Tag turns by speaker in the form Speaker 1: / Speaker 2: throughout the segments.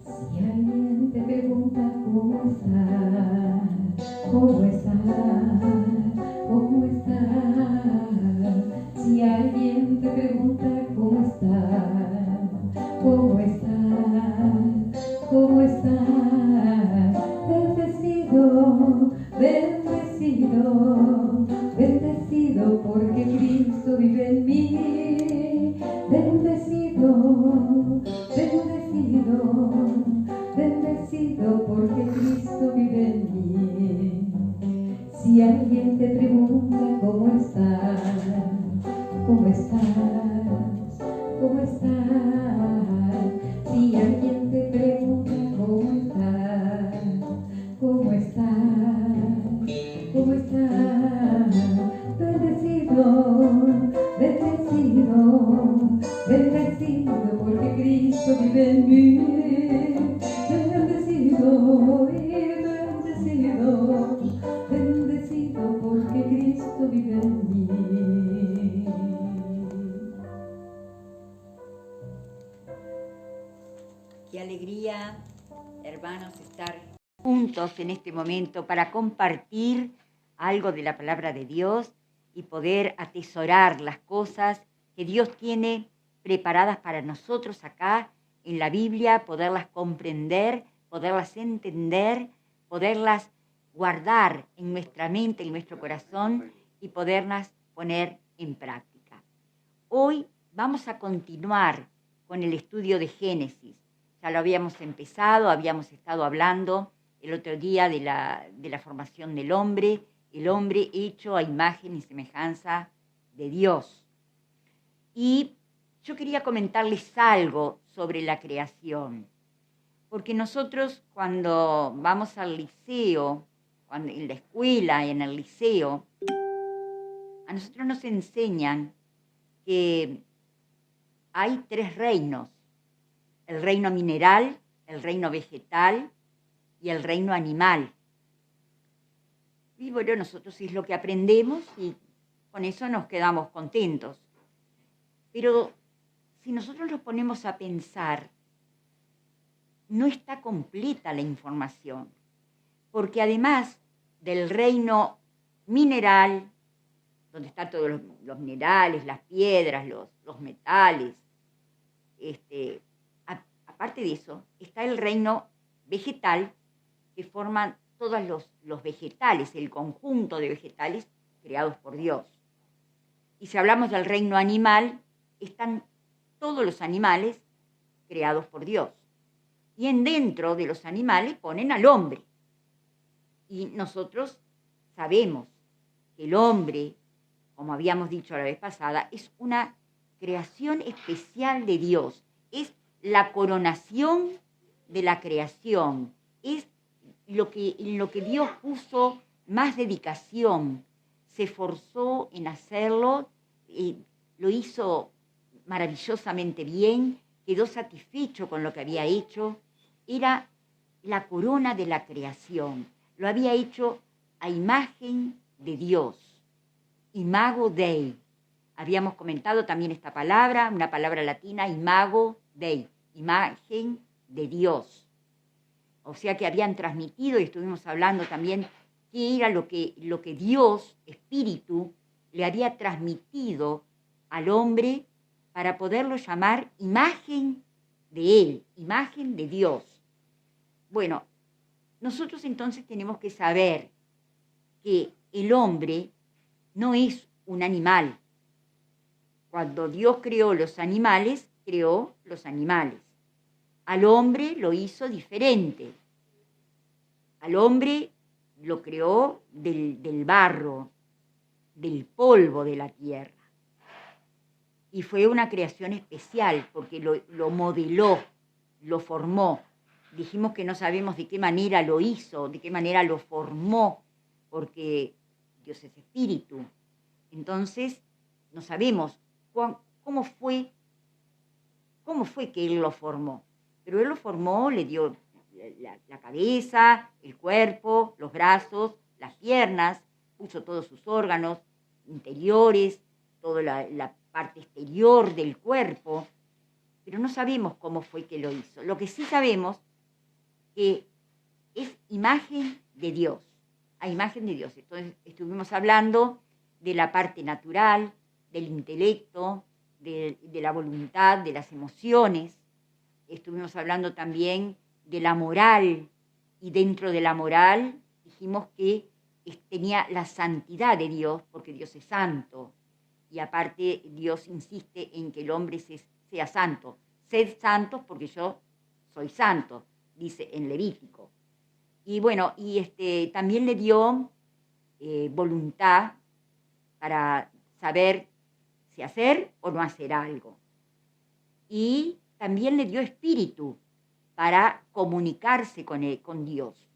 Speaker 1: Si alguien te pregunta cómo estás, cómo estás, cómo estás. Si alguien te pregunta cómo estás, cómo estás, cómo estás. Bendecido, bendecido, bendecido porque Cristo vive en mí. Bendecido, bendecido, bendecido porque Cristo vive en mí. Si alguien te pregunta cómo estás, cómo estás, cómo estás. Si alguien te pregunta cómo estás, cómo estás, cómo estás. Bendecido, bendecido, bendecido porque Cristo vive en mí. Bendecido y bendecido, bendecido porque Cristo vive en mí.
Speaker 2: Qué alegría, hermanos, estar juntos en este momento para compartir algo de la palabra de Dios y poder atesorar las cosas que Dios tiene preparadas para nosotros acá en la Biblia, poderlas comprender, poderlas entender, poderlas guardar en nuestra mente, en nuestro corazón y poderlas poner en práctica. Hoy vamos a continuar con el estudio de Génesis. Ya lo habíamos empezado, habíamos estado hablando el otro día de la formación del hombre, el hombre hecho a imagen y semejanza de Dios. Y yo quería comentarles algo sobre la creación, porque nosotros cuando vamos al liceo, en la escuela y en el liceo, a nosotros nos enseñan que hay 3 reinos: el reino mineral, el reino vegetal y el reino animal. Y bueno, nosotros es lo que aprendemos y con eso nos quedamos contentos. Pero si nosotros nos ponemos a pensar, no está completa la información, porque además del reino mineral, donde están todos los minerales, las piedras, los metales, aparte de eso, está el reino vegetal, que forman todos los vegetales, el conjunto de vegetales creados por Dios. Y si hablamos del reino animal, están todos los animales creados por Dios. Y dentro de los animales ponen al hombre. Y nosotros sabemos que el hombre, como habíamos dicho la vez pasada, es una creación especial de Dios. Es la coronación de la creación. Es en lo que Dios puso más dedicación. Se esforzó en hacerlo, lo hizo maravillosamente bien, quedó satisfecho con lo que había hecho. Era la corona de la creación. Lo había hecho a imagen de Dios. Imago Dei. Habíamos comentado también esta palabra, una palabra latina, imago Dei, imagen de Dios. O sea que habían transmitido, y estuvimos hablando también, qué era lo que Dios, Espíritu, le había transmitido al hombre para poderlo llamar imagen de Él, imagen de Dios. Bueno, nosotros entonces tenemos que saber que el hombre no es un animal. Cuando Dios creó los animales, creó los animales. Al hombre lo hizo diferente. Al hombre lo creó del barro, del polvo de la tierra. Y fue una creación especial porque lo modeló, lo formó. Dijimos que no sabemos de qué manera lo hizo, de qué manera lo formó, porque Dios es espíritu. Entonces, no sabemos cómo fue que Él lo formó. Pero Él lo formó, le dio la cabeza, el cuerpo, los brazos, las piernas, puso todos sus órganos interiores, toda la parte exterior del cuerpo. pero no sabemos cómo fue que lo hizo. Lo que sí sabemos que es imagen de Dios, a imagen de Dios. Entonces estuvimos hablando de la parte natural, del intelecto, de la voluntad, de las emociones. Estuvimos hablando también de la moral, y dentro de la moral dijimos que tenía la santidad de Dios, porque Dios es santo, y aparte Dios insiste en que el hombre sea santo. Sed santos porque yo soy santo, dice en Levítico. Y bueno, también le dio voluntad para saber si hacer o no hacer algo. Y también le dio espíritu para comunicarse con Dios.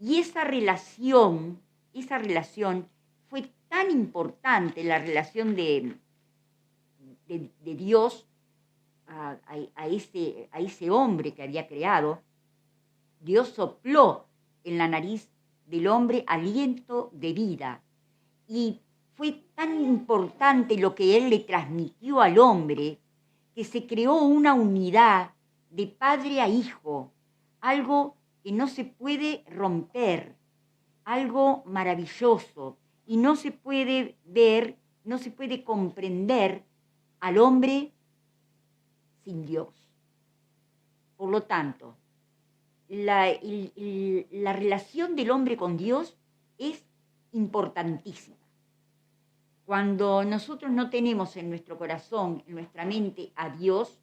Speaker 2: Y esa relación fue tan importante, la relación de Dios a ese hombre que había creado. Dios sopló en la nariz del hombre aliento de vida. Y fue tan importante lo que Él le transmitió al hombre, que se creó una unidad de padre a hijo, algo que no se puede romper, algo maravilloso, y no se puede ver, no se puede comprender al hombre sin Dios. Por lo tanto, la relación del hombre con Dios es importantísima. Cuando nosotros no tenemos en nuestro corazón, en nuestra mente a Dios,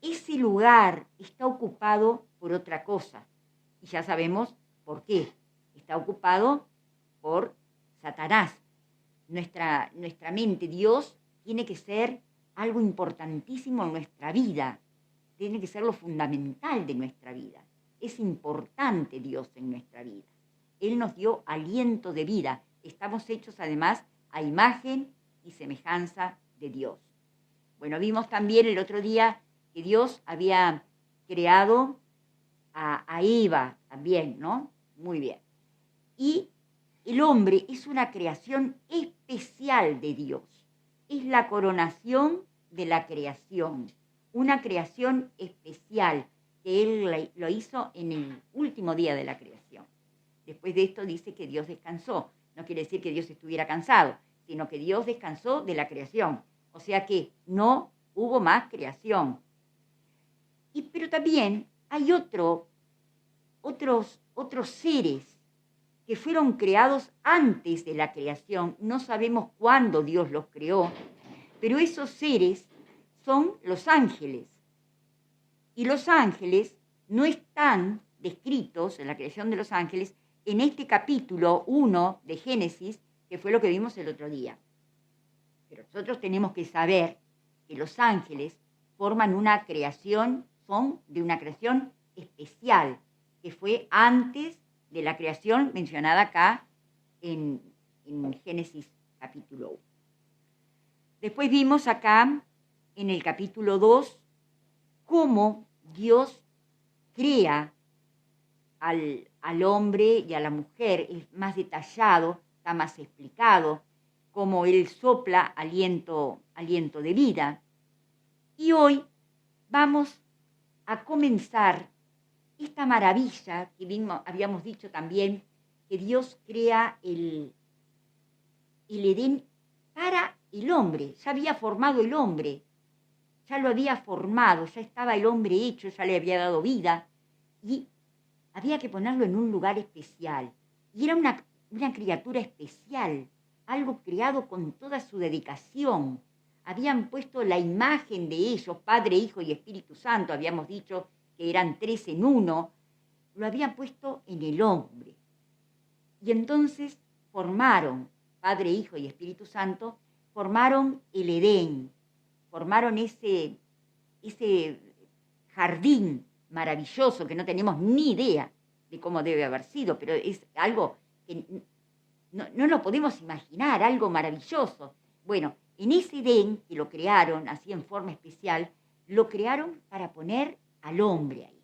Speaker 2: ese lugar está ocupado por otra cosa. Y ya sabemos por qué. Está ocupado por Satanás. Nuestra mente, Dios, tiene que ser algo importantísimo en nuestra vida. Tiene que ser lo fundamental de nuestra vida. Es importante Dios en nuestra vida. Él nos dio aliento de vida. Estamos hechos además a imagen y semejanza de Dios. Bueno, vimos también el otro día que Dios había creado a Eva también, ¿no? Muy bien. Y el hombre es una creación especial de Dios. Es la coronación de la creación. Una creación especial que Él lo hizo en el último día de la creación. Después de esto dice que Dios descansó. No quiere decir que Dios estuviera cansado, sino que Dios descansó de la creación. O sea que no hubo más creación. Pero también hay otros seres que fueron creados antes de la creación. No sabemos cuándo Dios los creó, pero esos seres son los ángeles. Y los ángeles no están descritos en la creación de los ángeles en este capítulo 1 de Génesis, que fue lo que vimos el otro día. Pero nosotros tenemos que saber que los ángeles forman una creación, son de una creación especial, que fue antes de la creación mencionada acá en Génesis capítulo 1. Después vimos acá en el capítulo 2 cómo Dios crea al hombre y a la mujer. Es más detallado, está más explicado, cómo Él sopla aliento de vida. Y hoy vamos a comenzar esta maravilla que habíamos dicho también, que Dios crea el Edén para el hombre. Ya había formado el hombre, ya lo había formado, ya estaba el hombre hecho, ya le había dado vida, y había que ponerlo en un lugar especial. Y era una criatura especial, algo creado con toda su dedicación. Habían puesto la imagen de ellos, Padre, Hijo y Espíritu Santo, habíamos dicho que eran 3 en 1, lo habían puesto en el hombre. Y entonces formaron, Padre, Hijo y Espíritu Santo, formaron el Edén, formaron ese jardín maravilloso que no tenemos ni idea de cómo debe haber sido, pero es algo que no lo podemos imaginar, algo maravilloso. Bueno, en ese Edén que lo crearon así en forma especial, lo crearon para poner al hombre ahí.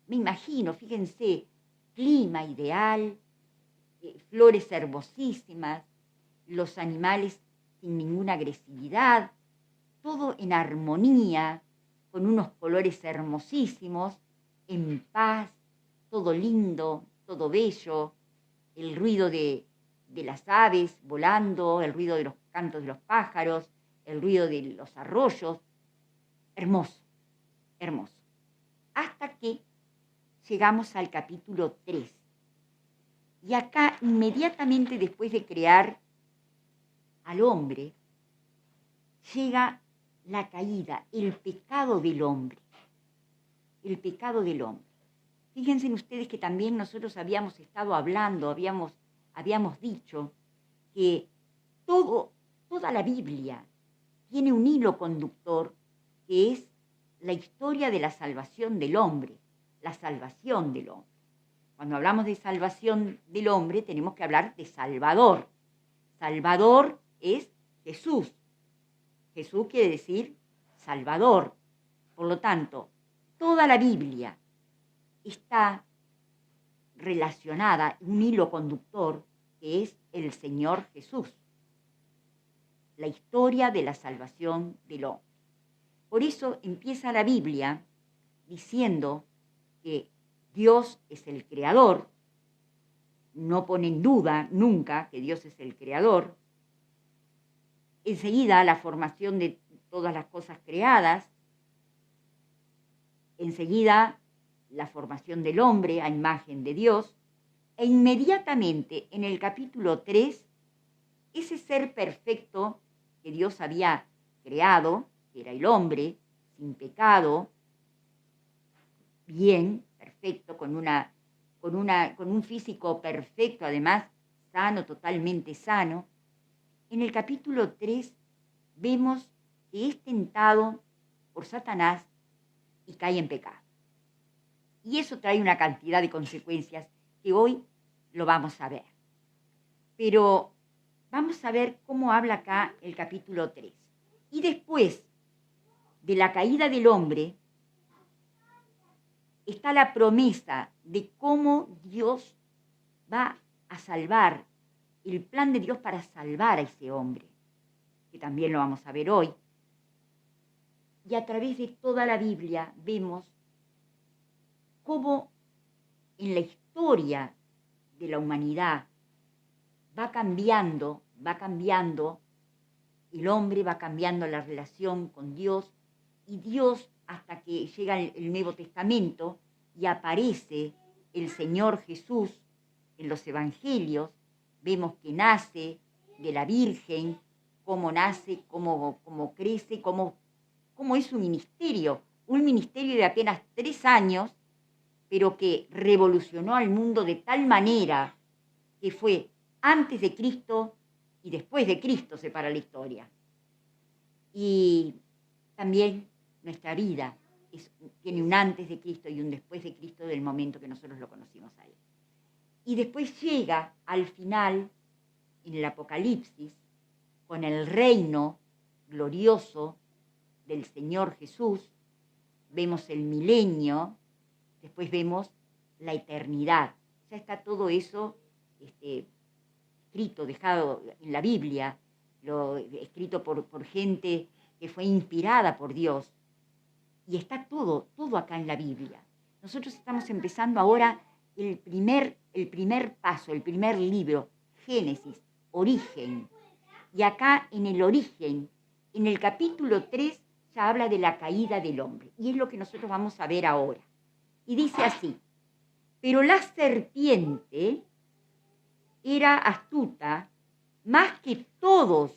Speaker 2: Me imagino, fíjense, clima ideal, flores hermosísimas, los animales sin ninguna agresividad, todo en armonía, con unos colores hermosísimos, en paz, todo lindo, todo bello, el ruido de las aves volando, el ruido de los cantos de los pájaros, el ruido de los arroyos. Hermoso, hermoso. Hasta que llegamos al capítulo 3. Y acá, inmediatamente después de crear al hombre, llega la caída, el pecado del hombre. El pecado del hombre. Fíjense ustedes que también nosotros habíamos estado hablando, habíamos dicho que toda la Biblia tiene un hilo conductor que es la historia de la salvación del hombre, la salvación del hombre. Cuando hablamos de salvación del hombre, tenemos que hablar de Salvador. Salvador es Jesús. Jesús quiere decir Salvador. Por lo tanto, toda la Biblia está relacionada, un hilo conductor, que es el Señor Jesús. La historia de la salvación del hombre. Por eso empieza la Biblia diciendo que Dios es el creador, no pone en duda nunca que Dios es el creador. Enseguida la formación de todas las cosas creadas, enseguida la formación del hombre a imagen de Dios, e inmediatamente en el capítulo 3, ese ser perfecto que Dios había creado, que era el hombre, sin pecado, bien, perfecto, con un físico perfecto, además sano, totalmente sano. En el capítulo 3 vemos que es tentado por Satanás y cae en pecado. Y eso trae una cantidad de consecuencias que hoy lo vamos a ver. Pero vamos a ver cómo habla acá el capítulo 3. Y después de la caída del hombre, está la promesa de cómo Dios va a salvar, el plan de Dios para salvar a ese hombre, que también lo vamos a ver hoy. Y a través de toda la Biblia vemos cómo en la historia de la humanidad va cambiando, el hombre va cambiando la relación con Dios, y Dios, hasta que llega el Nuevo Testamento y aparece el Señor Jesús en los Evangelios, vemos que nace de la Virgen, cómo nace, cómo crece, cómo es su ministerio, un ministerio de apenas 3 años, pero que revolucionó al mundo de tal manera que fue antes de Cristo y después de Cristo separa la historia. Y también nuestra vida tiene un antes de Cristo y un después de Cristo del momento que nosotros lo conocimos a Él. Y después llega al final, en el Apocalipsis, con el reino glorioso del Señor Jesús, vemos el milenio, después vemos la eternidad. Ya está todo eso escrito, dejado en la Biblia, escrito por gente que fue inspirada por Dios. Y está todo acá en la Biblia. Nosotros estamos empezando ahora el primer paso, el primer libro, Génesis, origen. Y acá en el origen, en el capítulo 3, ya habla de la caída del hombre. Y es lo que nosotros vamos a ver ahora. Y dice así: pero la serpiente era astuta más que todos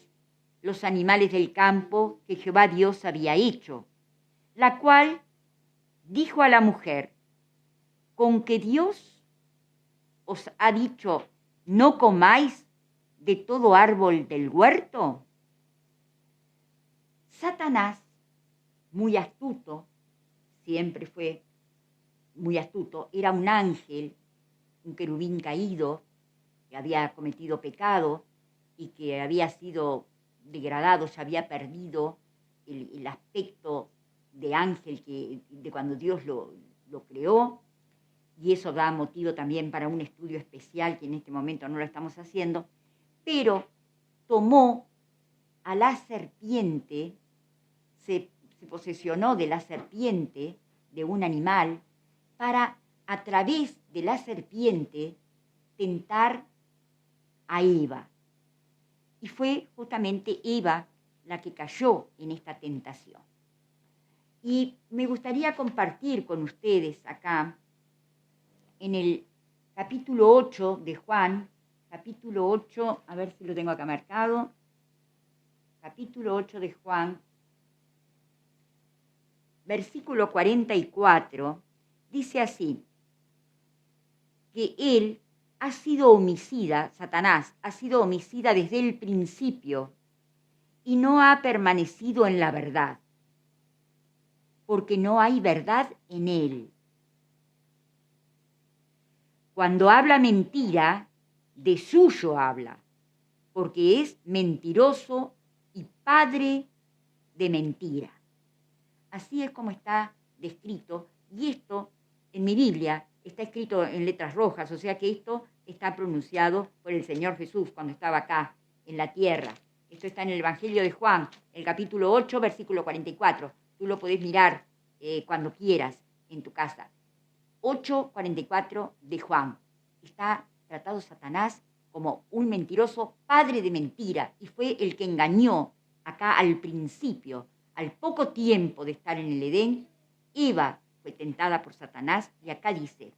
Speaker 2: los animales del campo que Jehová Dios había hecho, la cual dijo a la mujer: ¿con que Dios os ha dicho no comáis de todo árbol del huerto? Satanás, muy astuto, siempre fue muy astuto, era un ángel, un querubín caído, que había cometido pecado y que había sido degradado, ya había perdido el aspecto de ángel de cuando Dios lo creó, y eso da motivo también para un estudio especial que en este momento no lo estamos haciendo, pero tomó a la serpiente, se se posesionó de la serpiente, de un animal, para a través de la serpiente tentar a Eva. Y fue justamente Eva la que cayó en esta tentación. Y me gustaría compartir con ustedes acá, en el capítulo 8 de Juan, capítulo 8, a ver si lo tengo acá marcado, capítulo 8 de Juan, versículo 44, dice así, que él ha sido homicida, Satanás ha sido homicida desde el principio y no ha permanecido en la verdad, porque no hay verdad en él. Cuando habla mentira, de suyo habla, porque es mentiroso y padre de mentira. Así es como está descrito, y esto en mi Biblia está escrito en letras rojas, o sea que esto está pronunciado por el Señor Jesús cuando estaba acá en la tierra. Esto está en el Evangelio de Juan, el capítulo 8, versículo 44. Tú lo podés mirar cuando quieras en tu casa. 8:44 de Juan. Está tratado Satanás como un mentiroso padre de mentira y fue el que engañó acá al principio, al poco tiempo de estar en el Edén. Eva fue tentada por Satanás y acá dice,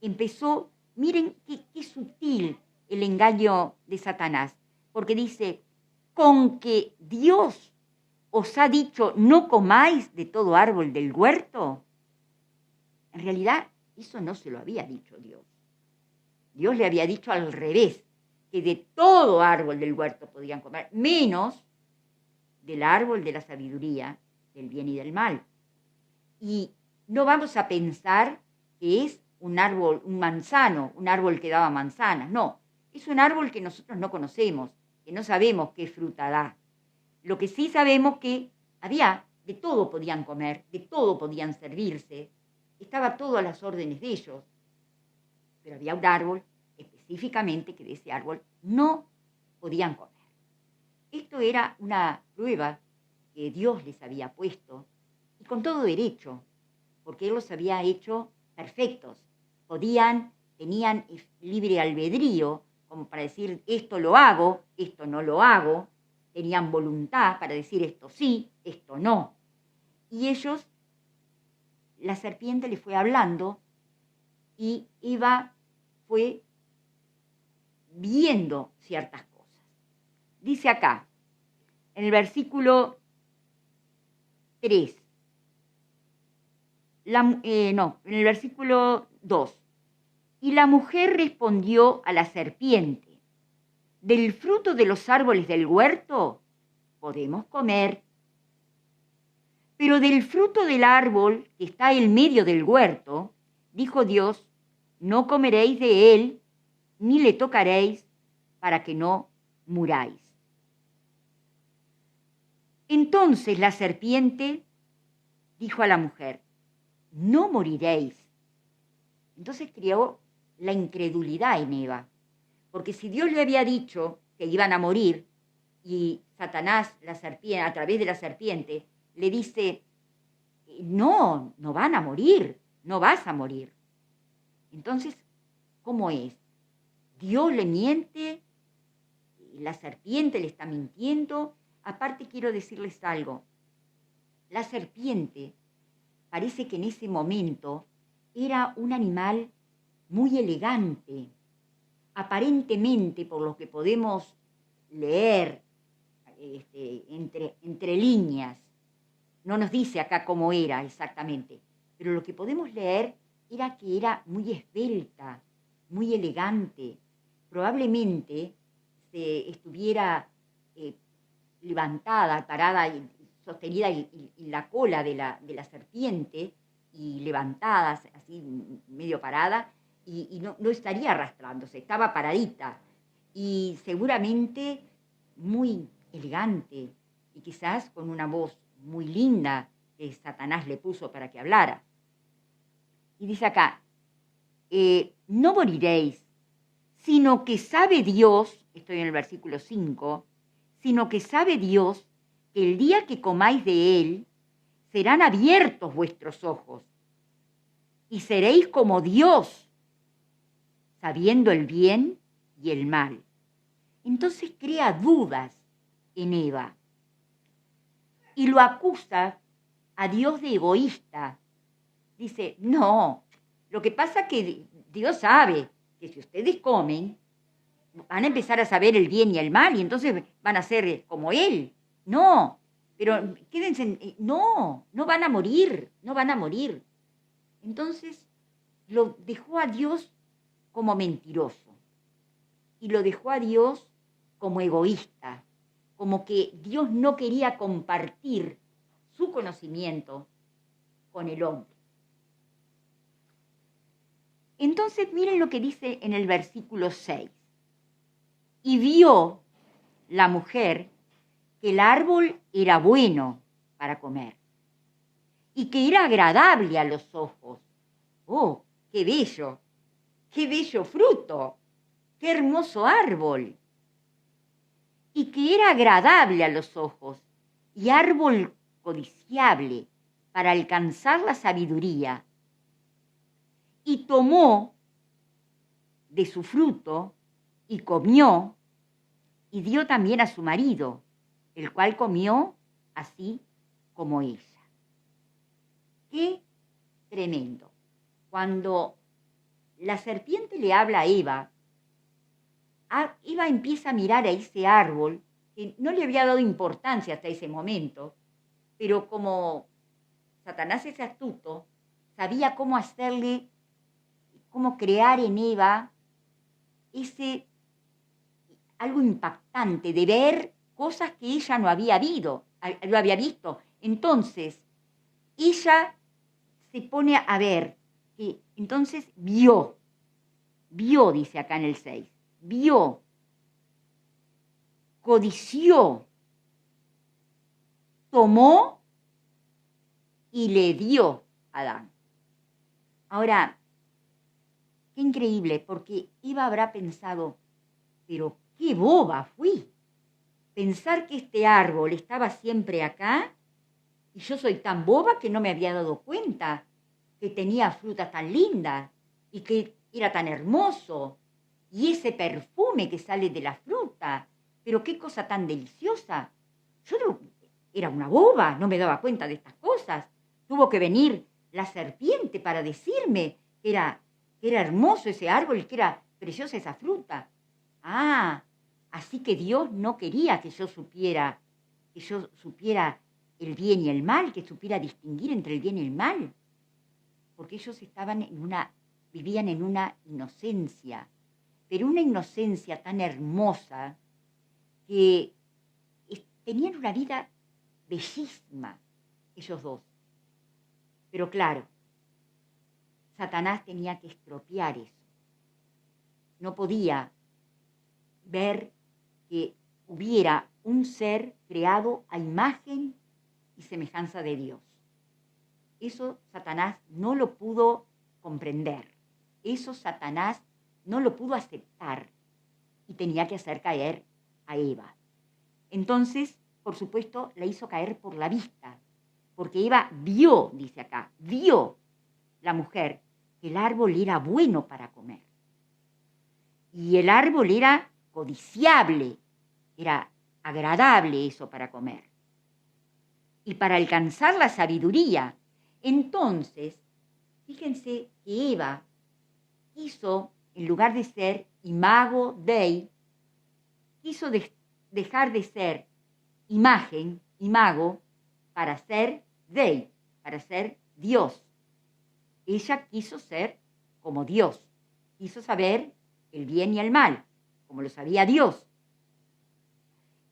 Speaker 2: empezó, miren qué sutil el engaño de Satanás, porque dice, con que Dios os ha dicho no comáis de todo árbol del huerto. En realidad, eso no se lo había dicho Dios. Dios le había dicho al revés, que de todo árbol del huerto podían comer, menos del árbol de la sabiduría, del bien y del mal. Y no vamos a pensar que es un árbol, un manzano, un árbol que daba manzanas. No, es un árbol que nosotros no conocemos, que no sabemos qué fruta da. Lo que sí sabemos que había, de todo podían comer, de todo podían servirse, estaba todo a las órdenes de ellos. Pero había un árbol específicamente que de ese árbol no podían comer. Esto era una prueba que Dios les había puesto, y con todo derecho, porque Él los había hecho perfectos. Tenían libre albedrío, como para decir, esto lo hago, esto no lo hago. Tenían voluntad para decir esto sí, esto no. Y ellos, la serpiente les fue hablando, y Eva fue viendo ciertas cosas. Dice acá, en el versículo 3, en el versículo 2, y la mujer respondió a la serpiente, del fruto de los árboles del huerto podemos comer, pero del fruto del árbol que está en medio del huerto, dijo Dios, no comeréis de él, ni le tocaréis, para que no muráis. Entonces la serpiente dijo a la mujer, no moriréis. Entonces creó la incredulidad en Eva, porque si Dios le había dicho que iban a morir, y Satanás, la serpiente, a través de la serpiente, le dice, no van a morir, no vas a morir. Entonces, ¿cómo es? Dios le miente, la serpiente le está mintiendo. Aparte quiero decirles algo, la serpiente parece que en ese momento era un animal muy elegante, aparentemente por lo que podemos leer entre líneas. No nos dice acá cómo era exactamente, pero lo que podemos leer era que era muy esbelta, muy elegante. Probablemente se estuviera levantada, parada y sostenida en la cola de la serpiente y levantada, así medio parada, y no estaría arrastrándose, estaba paradita y seguramente muy elegante y quizás con una voz muy linda que Satanás le puso para que hablara. Y dice acá, no moriréis, sino que sabe Dios, estoy en el versículo 5, sino que sabe Dios que el día que comáis de él, serán abiertos vuestros ojos y seréis como Dios, sabiendo el bien y el mal. Entonces crea dudas en Eva y lo acusa a Dios de egoísta. Dice, no, lo que pasa es que Dios sabe que si ustedes comen, van a empezar a saber el bien y el mal y entonces van a ser como Él. No, pero quédense, no van a morir, no van a morir. Entonces lo dejó a Dios como mentiroso y lo dejó a Dios como egoísta, como que Dios no quería compartir su conocimiento con el hombre. Entonces miren lo que dice en el versículo 6. Y vio la mujer que el árbol era bueno para comer y que era agradable a los ojos. ¡Oh, qué bello fruto! ¡Qué hermoso árbol! Y que era agradable a los ojos y árbol codiciable para alcanzar la sabiduría. Y tomó de su fruto y comió y dio también a su marido, el cual comió así como ella. ¡Qué tremendo! Cuando la serpiente le habla a Eva, Eva empieza a mirar a ese árbol que no le había dado importancia hasta ese momento, pero como Satanás es astuto, sabía cómo hacerle, cómo crear en Eva algo impactante de ver cosas que ella no había visto. Entonces, ella se pone a ver, que entonces vio, dice acá en el 6, vio, codició, tomó y le dio a Adán. Ahora, qué increíble, porque Eva habrá pensado, pero qué boba fui. Pensar que este árbol estaba siempre acá y yo soy tan boba que no me había dado cuenta que tenía frutas tan lindas y que era tan hermoso. Y ese perfume que sale de la fruta, pero qué cosa tan deliciosa. Era una boba, no me daba cuenta de estas cosas. Tuvo que venir la serpiente para decirme que era hermoso ese árbol y que era preciosa esa fruta. Ah, así que Dios no quería que yo supiera el bien y el mal, que supiera distinguir entre el bien y el mal, porque ellos vivían en una inocencia, pero una inocencia tan hermosa que tenían una vida bellísima, ellos dos. Pero claro, Satanás tenía que estropear eso. No podía ver que hubiera un ser creado a imagen y semejanza de Dios. Eso Satanás no lo pudo comprender. Eso Satanás no lo pudo aceptar y tenía que hacer caer a Eva. Entonces, por supuesto, la hizo caer por la vista, porque Eva vio, dice acá, vio la mujer que el árbol era bueno para comer. Y el árbol era codiciable, era agradable eso para comer. Y para alcanzar la sabiduría. Entonces, fíjense que Eva quiso, en lugar de ser imago Dei, quiso dejar de ser imagen, imago, para ser Dei, para ser Dios. Ella quiso ser como Dios, quiso saber el bien y el mal, como lo sabía Dios.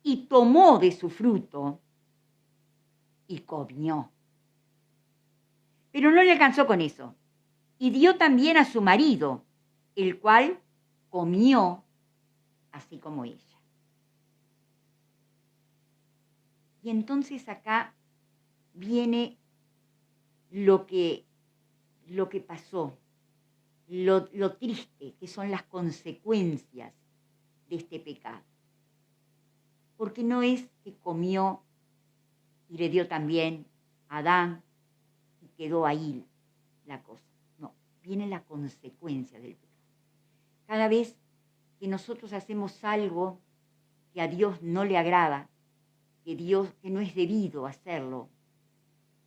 Speaker 2: Y tomó de su fruto y comió. Pero no le alcanzó con eso. Y dio también a su marido, el cual comió así como ella. Y entonces acá viene lo que pasó, lo triste que son las consecuencias de este pecado. Porque no es que comió y le dio también Adán y quedó ahí la cosa. No, viene la consecuencia del pecado. Cada vez que nosotros hacemos algo que a Dios no le agrada, que no es debido hacerlo,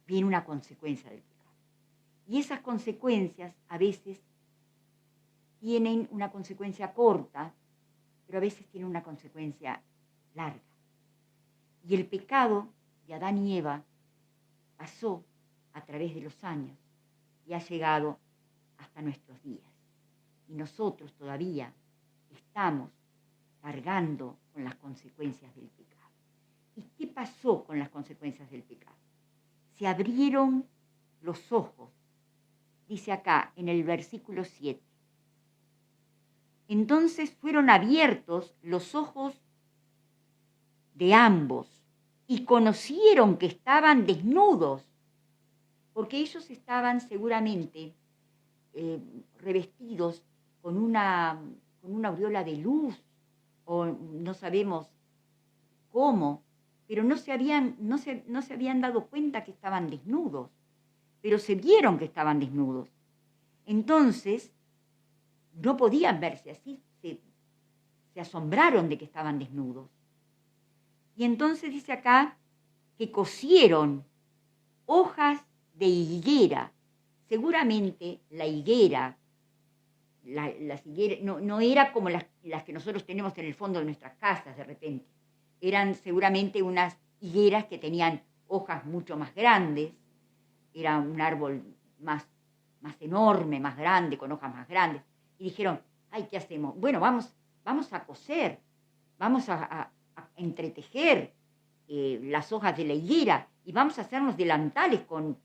Speaker 2: viene una consecuencia del pecado. Y esas consecuencias a veces tienen una consecuencia corta, pero a veces tienen una consecuencia larga. Y el pecado de Adán y Eva pasó a través de los años y ha llegado hasta nuestros días. Y nosotros todavía estamos cargando con las consecuencias del pecado. ¿Y qué pasó con las consecuencias del pecado? Se abrieron los ojos, dice acá en el versículo 7. Entonces fueron abiertos los ojos de ambos y conocieron que estaban desnudos, porque ellos estaban seguramente revestidos con una aureola de luz, o no sabemos cómo, pero no se habían dado cuenta que estaban desnudos, pero se vieron que estaban desnudos. Entonces, no podían verse así, se asombraron de que estaban desnudos. Y entonces dice acá que cosieron hojas de higuera. Seguramente la higuera, las higueras no era como las que nosotros tenemos en el fondo de nuestras casas de repente. Eran seguramente unas higueras que tenían hojas mucho más grandes. Era un árbol más enorme, más grande, con hojas más grandes. Y dijeron, ay, ¿qué hacemos? Bueno, vamos a coser, vamos a entretejer las hojas de la higuera y vamos a hacernos delantales con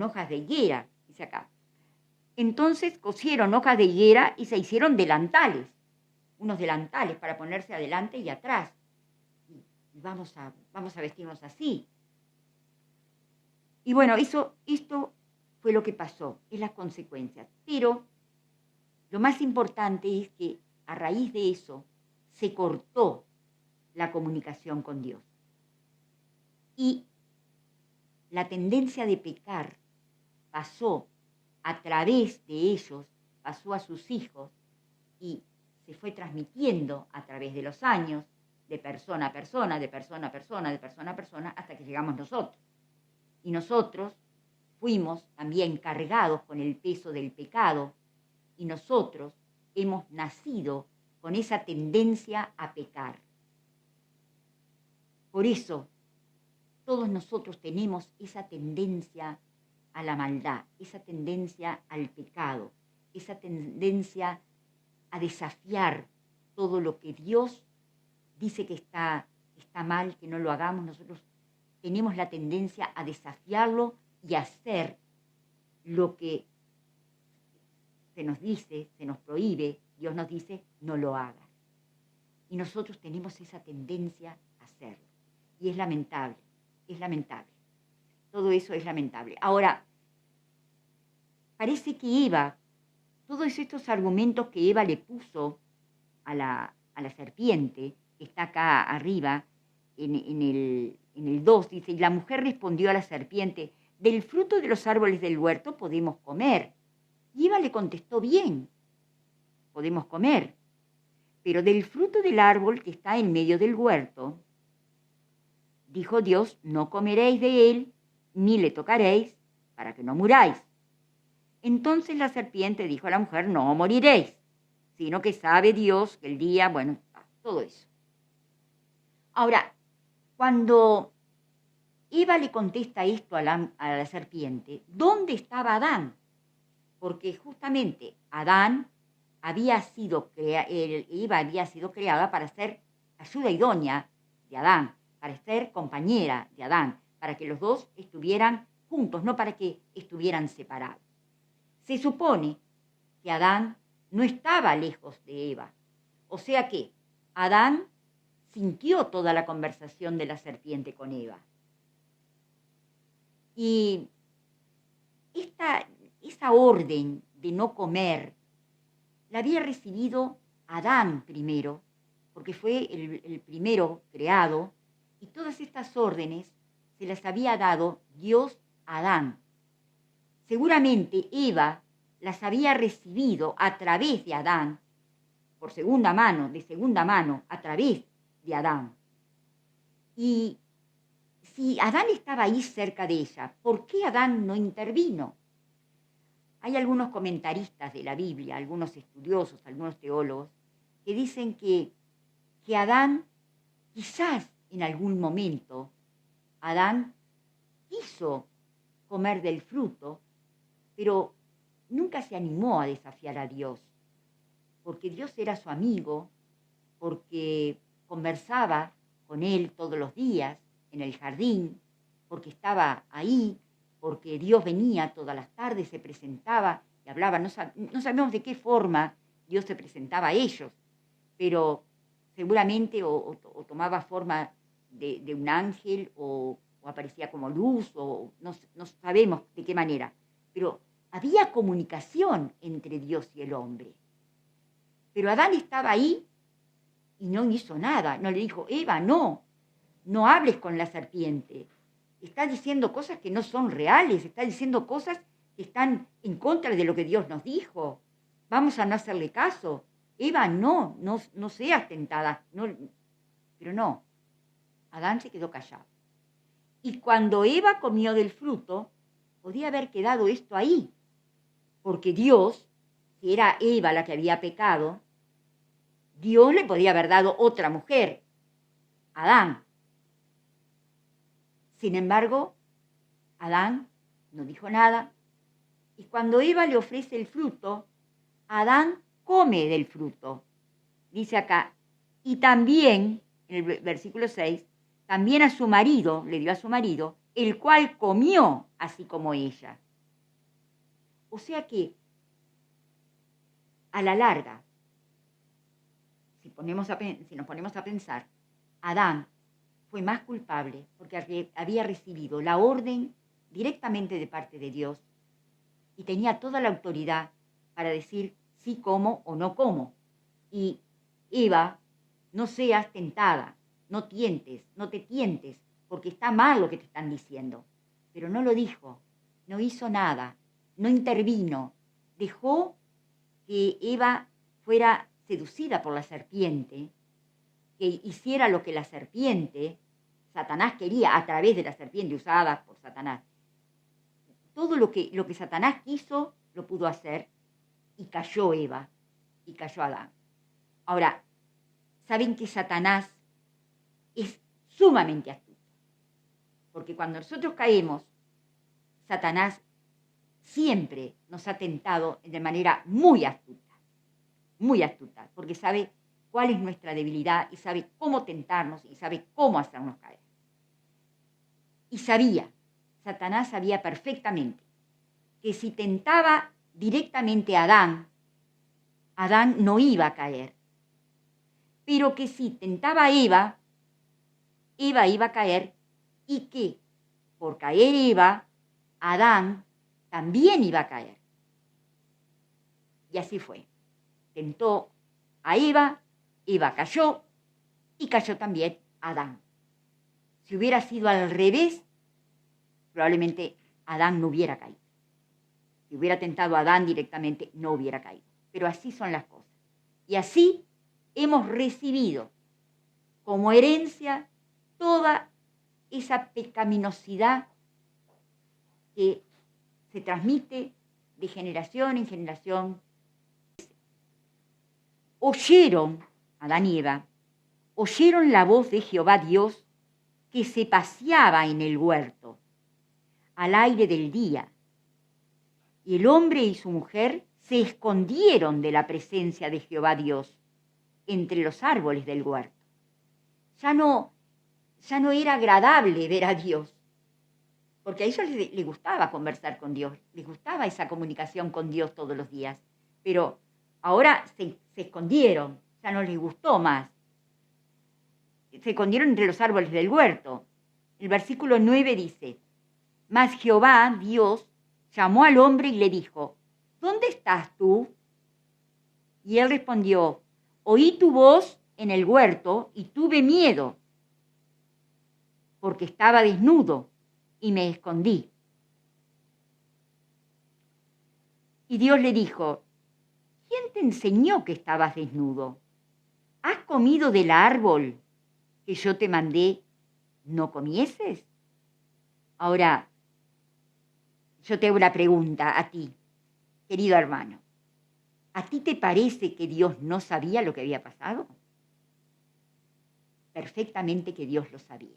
Speaker 2: hojas de higuera, dice acá. Entonces cosieron hojas de higuera y se hicieron delantales, unos delantales para ponerse adelante y atrás. Y vamos a vestirnos así. Y bueno, esto fue lo que pasó, es las consecuencias. Pero lo más importante es que a raíz de eso se cortó la comunicación con Dios. Y la tendencia de pecar pasó a través de ellos, pasó a sus hijos y se fue transmitiendo a través de los años, de persona a persona, de persona a persona, de persona a persona, hasta que llegamos nosotros. Y nosotros fuimos también cargados con el peso del pecado y nosotros hemos nacido con esa tendencia a pecar. Por eso, todos nosotros tenemos esa tendencia a la maldad, esa tendencia al pecado, esa tendencia a desafiar todo lo que Dios dice que está mal, que no lo hagamos. Nosotros tenemos la tendencia a desafiarlo y a hacer lo que se nos dice, se nos prohíbe. Dios nos dice, no lo hagas. Y nosotros tenemos esa tendencia a hacerlo. Y es lamentable, es lamentable. Todo eso es lamentable. Ahora, parece que Eva, todos estos argumentos que Eva le puso a la serpiente, que está acá arriba, en el 2, dice, y la mujer respondió a la serpiente, del fruto de los árboles del huerto podemos comer. Y Eva le contestó, bien, podemos comer, pero del fruto del árbol que está en medio del huerto, dijo Dios, no comeréis de él, ni le tocaréis, para que no muráis. Entonces la serpiente dijo a la mujer, no moriréis, sino que sabe Dios que el día, bueno, todo eso. Ahora, cuando Eva le contesta esto a la serpiente, ¿dónde estaba Adán? Porque justamente Eva había sido creada para ser ayuda idónea de Adán, para ser compañera de Adán, para que los dos estuvieran juntos, no para que estuvieran separados. Se supone que Adán no estaba lejos de Eva, o sea que Adán sintió toda la conversación de la serpiente con Eva. Y esa orden de no comer la había recibido Adán primero, porque fue el primero creado, y todas estas órdenes se las había dado Dios a Adán. Seguramente Eva las había recibido a través de Adán, por segunda mano, a través de Adán. Y si Adán estaba ahí cerca de ella, ¿por qué Adán no intervino? Hay algunos comentaristas de la Biblia, algunos estudiosos, algunos teólogos, que dicen que Adán, quizás en algún momento, Adán quiso comer del fruto, pero nunca se animó a desafiar a Dios, porque Dios era su amigo, porque conversaba con él todos los días en el jardín, porque estaba ahí, porque Dios venía todas las tardes, se presentaba y hablaba. No sabemos de qué forma Dios se presentaba a ellos, pero seguramente o tomaba forma de un ángel o aparecía como luz, o no sabemos de qué manera, pero había comunicación entre Dios y el hombre. Pero Adán estaba ahí y no hizo nada, no le dijo: Eva, no hables con la serpiente, está diciendo cosas que no son reales, está diciendo cosas que están en contra de lo que Dios nos dijo, vamos a no hacerle caso. Eva, no seas tentada. Pero no, Adán se quedó callado. Y cuando Eva comió del fruto, podía haber quedado esto ahí, porque Dios, si era Eva la que había pecado, Dios le podía haber dado otra mujer, Adán. Sin embargo, Adán no dijo nada, y cuando Eva le ofrece el fruto, Adán come del fruto. Dice acá, y también, en el versículo 6, también a su marido, le dio a su marido, el cual comió así como ella. O sea que, a la larga, si nos ponemos a pensar, Adán fue más culpable porque había recibido la orden directamente de parte de Dios y tenía toda la autoridad para decir sí como o no como. Y Eva, no seas tentada, no te tientes, porque está mal lo que te están diciendo. Pero no lo dijo, no hizo nada, no intervino, dejó que Eva fuera seducida por la serpiente, que hiciera lo que la serpiente, Satanás quería a través de la serpiente usada por Satanás. Todo lo que Satanás quiso, lo pudo hacer, y cayó Eva, y cayó Adán. Ahora, saben que Satanás es sumamente astuto, porque cuando nosotros caemos, Satanás siempre nos ha tentado de manera muy astuta, porque sabe cuál es nuestra debilidad y sabe cómo tentarnos y sabe cómo hacernos caer. Y Satanás sabía perfectamente que si tentaba directamente a Adán no iba a caer, pero que si tentaba a Eva iba a caer, y que por caer Eva, Adán también iba a caer. Y así fue. Tentó a Eva cayó, y cayó también Adán. Si hubiera sido al revés, probablemente Adán no hubiera caído. Si hubiera tentado a Adán directamente, no hubiera caído. Pero así son las cosas. Y así hemos recibido como herencia toda esa pecaminosidad que se transmite de generación en generación. Oyeron, Adán y Eva, oyeron la voz de Jehová Dios que se paseaba en el huerto, al aire del día. Y el hombre y su mujer se escondieron de la presencia de Jehová Dios entre los árboles del huerto. Ya no era agradable ver a Dios, porque a ellos les gustaba conversar con Dios, les gustaba esa comunicación con Dios todos los días, pero ahora se escondieron, ya no les gustó más. Se escondieron entre los árboles del huerto. El versículo 9 dice, mas Jehová, Dios, llamó al hombre y le dijo, ¿dónde estás tú? Y él respondió, oí tu voz en el huerto y tuve miedo, porque estaba desnudo y me escondí. Y Dios le dijo, ¿quién te enseñó que estabas desnudo? ¿Has comido del árbol que yo te mandé no comieses? Ahora, yo te hago una pregunta a ti, querido hermano. ¿A ti te parece que Dios no sabía lo que había pasado? Perfectamente que Dios lo sabía.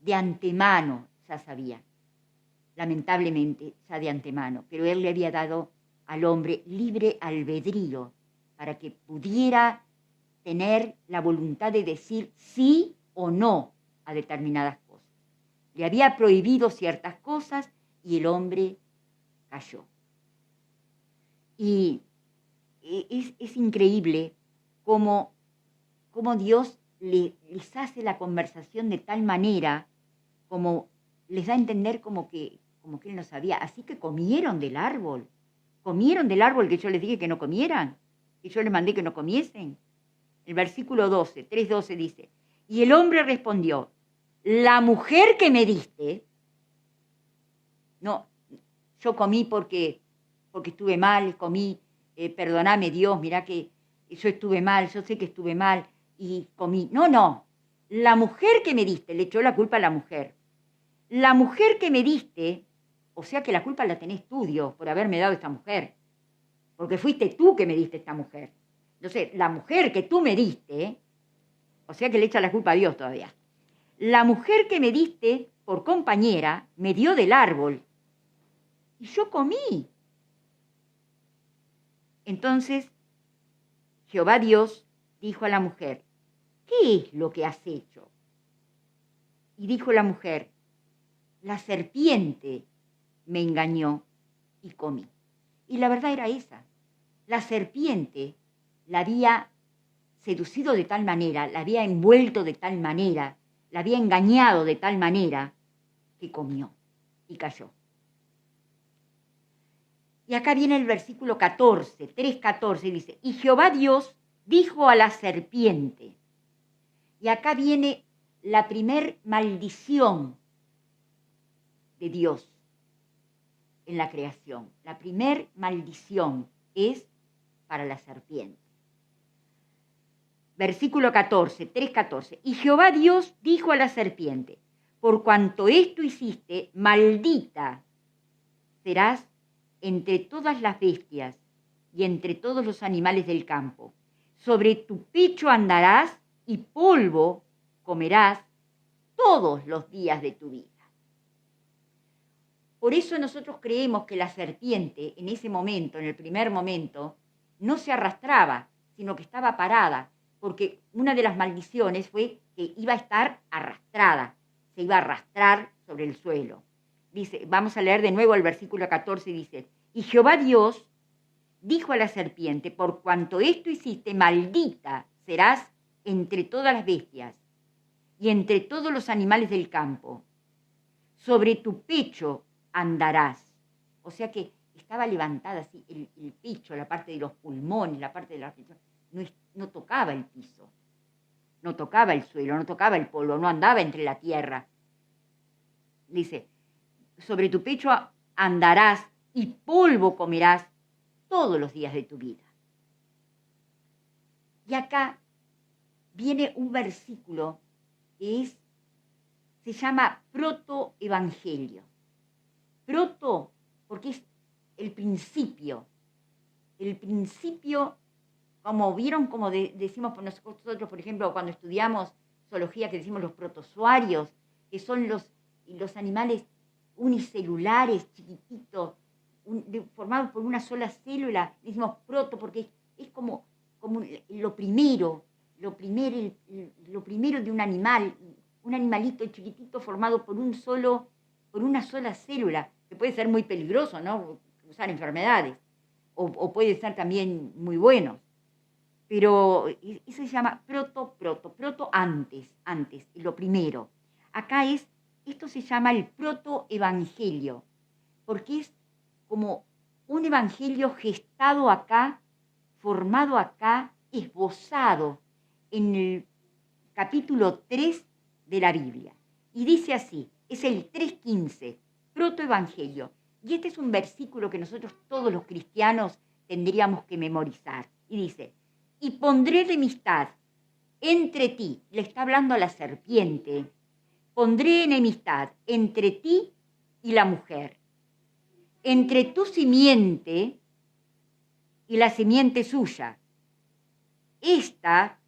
Speaker 2: De antemano ya sabía. Lamentablemente, ya de antemano. Pero Él le había dado al hombre libre albedrío para que pudiera tener la voluntad de decir sí o no a determinadas cosas. Le había prohibido ciertas cosas y el hombre cayó. Y es increíble cómo Dios les hace la conversación de tal manera, como les da a entender como que Él no sabía. Así que comieron del árbol que yo les dije que no comieran, que yo les mandé que no comiesen. El versículo 12, 3:12 dice, y el hombre respondió, la mujer que me diste, no, yo comí porque estuve mal, comí, perdóname Dios, mirá que yo estuve mal, yo sé que estuve mal y comí. No, la mujer que me diste, le echó la culpa a la mujer. La mujer que me diste, o sea que la culpa la tenés tú, Dios, por haberme dado esta mujer, porque fuiste tú que me diste esta mujer. Entonces, la mujer que tú me diste, o sea que le echa la culpa a Dios todavía. La mujer que me diste por compañera me dio del árbol y yo comí. Entonces, Jehová Dios dijo a la mujer, ¿qué es lo que has hecho? Y dijo la mujer, la serpiente me engañó y comí. Y la verdad era esa. La serpiente la había seducido de tal manera, la había envuelto de tal manera, la había engañado de tal manera que comió y cayó. Y acá viene el versículo 14, 3:14, dice, y Jehová Dios dijo a la serpiente, y acá viene la primer maldición de Dios en la creación. La primer maldición es para la serpiente. Versículo 14, 3:14. Y Jehová Dios dijo a la serpiente, por cuanto esto hiciste, maldita serás entre todas las bestias y entre todos los animales del campo. Sobre tu pecho andarás y polvo comerás todos los días de tu vida. Por eso nosotros creemos que la serpiente en ese momento, en el primer momento, no se arrastraba, sino que estaba parada, porque una de las maldiciones fue que iba a estar arrastrada, se iba a arrastrar sobre el suelo. Dice, vamos a leer de nuevo el versículo 14, dice, y Jehová Dios dijo a la serpiente, por cuanto esto hiciste, maldita serás entre todas las bestias y entre todos los animales del campo. Sobre tu pecho andarás. O sea que estaba levantada así, el pecho, la parte de los pulmones, la parte de la respiración, no tocaba el piso, no tocaba el suelo, no tocaba el polvo, no andaba entre la tierra. Dice, sobre tu pecho andarás y polvo comerás todos los días de tu vida. Y acá viene un versículo que se llama protoevangelio. Proto, porque es el principio, como vieron, como decimos nosotros, por ejemplo, cuando estudiamos zoología, que decimos los protozoarios, que son los animales unicelulares, chiquititos, formados por una sola célula, decimos proto, porque es como lo primero de un animal, un animalito chiquitito formado por una sola célula, que puede ser muy peligroso, ¿no? Causar enfermedades, o puede ser también muy bueno. Pero eso se llama proto antes, lo primero. Acá esto se llama el protoevangelio, porque es como un evangelio gestado acá, formado acá, esbozado en el capítulo 3 de la Biblia. Y dice así, es el 3:15, protoevangelio. Y este es un versículo que nosotros todos los cristianos tendríamos que memorizar. Y dice, y pondré enemistad entre ti, le está hablando a la serpiente, pondré enemistad entre ti y la mujer, entre tu simiente y la simiente suya. Esta,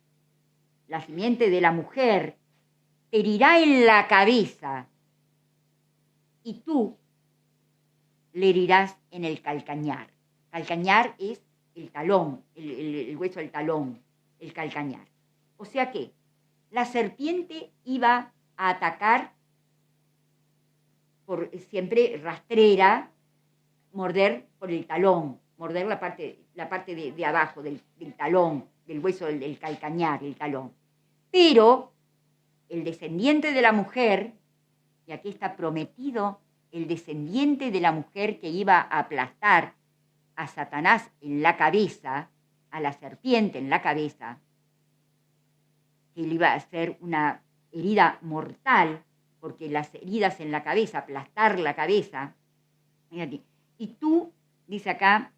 Speaker 2: la simiente de la mujer, te herirá en la cabeza y tú le herirás en el calcañar. Calcañar es el talón, el hueso del talón, el calcañar. O sea que la serpiente iba a atacar por siempre rastrera, morder por el talón, morder la parte de abajo del talón, del hueso del calcañar, el talón. Pero el descendiente de la mujer, y aquí está prometido el descendiente de la mujer que iba a aplastar a Satanás en la cabeza, a la serpiente en la cabeza, que le iba a hacer una herida mortal, porque las heridas en la cabeza, aplastar la cabeza, y tú, dice acá,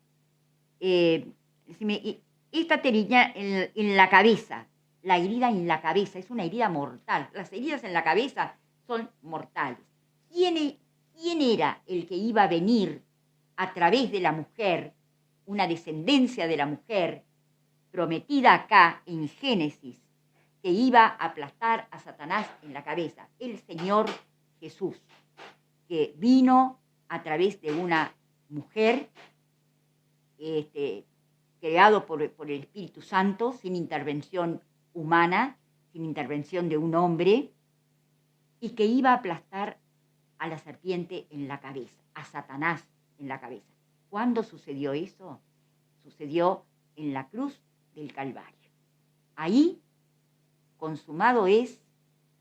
Speaker 2: esta te herirá en la cabeza, la herida en la cabeza, es una herida mortal. Las heridas en la cabeza son mortales. ¿Quién era el que iba a venir a través de la mujer, una descendencia de la mujer, prometida acá en Génesis, que iba a aplastar a Satanás en la cabeza? El Señor Jesús, que vino a través de una mujer, creado por el Espíritu Santo, sin intervención humana, sin intervención de un hombre, y que iba a aplastar a la serpiente en la cabeza, a Satanás en la cabeza. ¿Cuándo sucedió eso? Sucedió en la cruz del Calvario. Ahí, consumado es,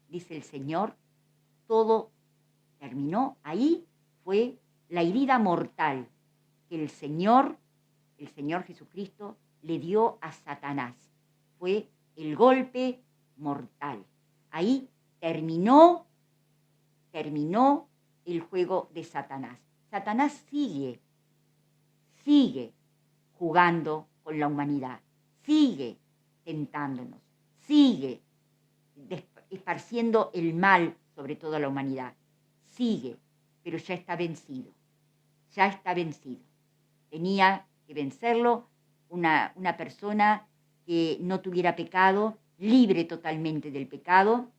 Speaker 2: dice el Señor, todo terminó. Ahí fue la herida mortal que el Señor Jesucristo le dio a Satanás. Fue el golpe mortal. Ahí terminó el juego de Satanás. Satanás sigue jugando con la humanidad, sigue tentándonos, sigue esparciendo el mal sobre toda la humanidad, sigue, pero ya está vencido. Tenía que vencerlo una persona que no tuviera pecado, libre totalmente del pecado,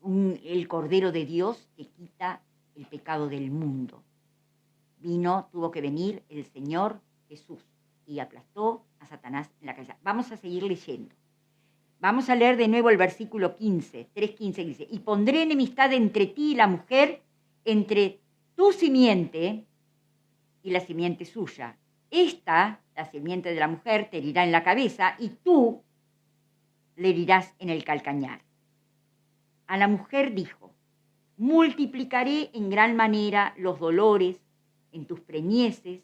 Speaker 2: el Cordero de Dios que quita el pecado del mundo. Tuvo que venir el Señor Jesús y aplastó a Satanás en la cabeza. Vamos a seguir leyendo. Vamos a leer de nuevo el versículo 15, 3:15, que dice, y pondré enemistad entre ti y la mujer, entre tu simiente y la simiente suya. Esta, la simiente de la mujer, te herirá en la cabeza y tú le herirás en el calcañar. A la mujer dijo, multiplicaré en gran manera los dolores en tus preñeces,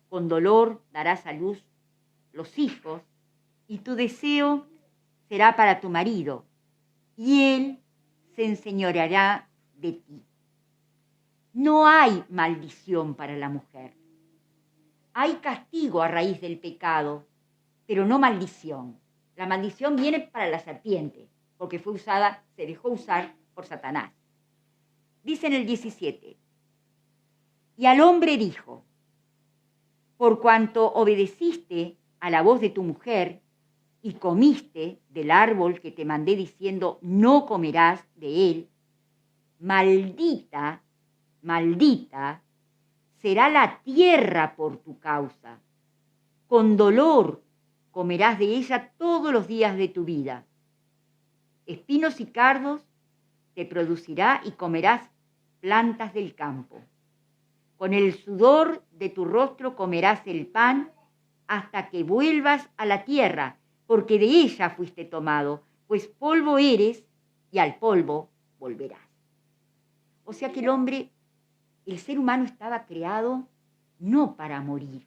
Speaker 2: con dolor darás a luz los hijos, y tu deseo será para tu marido, y él se enseñoreará de ti. No hay maldición para la mujer. Hay castigo a raíz del pecado, pero no maldición. La maldición viene para la serpiente, porque se dejó usar por Satanás. Dice en el 17, y al hombre dijo, por cuanto obedeciste a la voz de tu mujer y comiste del árbol que te mandé diciendo, no comerás de él, maldita será la tierra por tu causa. Con dolor comerás de ella todos los días de tu vida. Espinos y cardos te producirá y comerás plantas del campo. Con el sudor de tu rostro comerás el pan hasta que vuelvas a la tierra, porque de ella fuiste tomado, pues polvo eres y al polvo volverás. O sea que el ser humano estaba creado no para morir.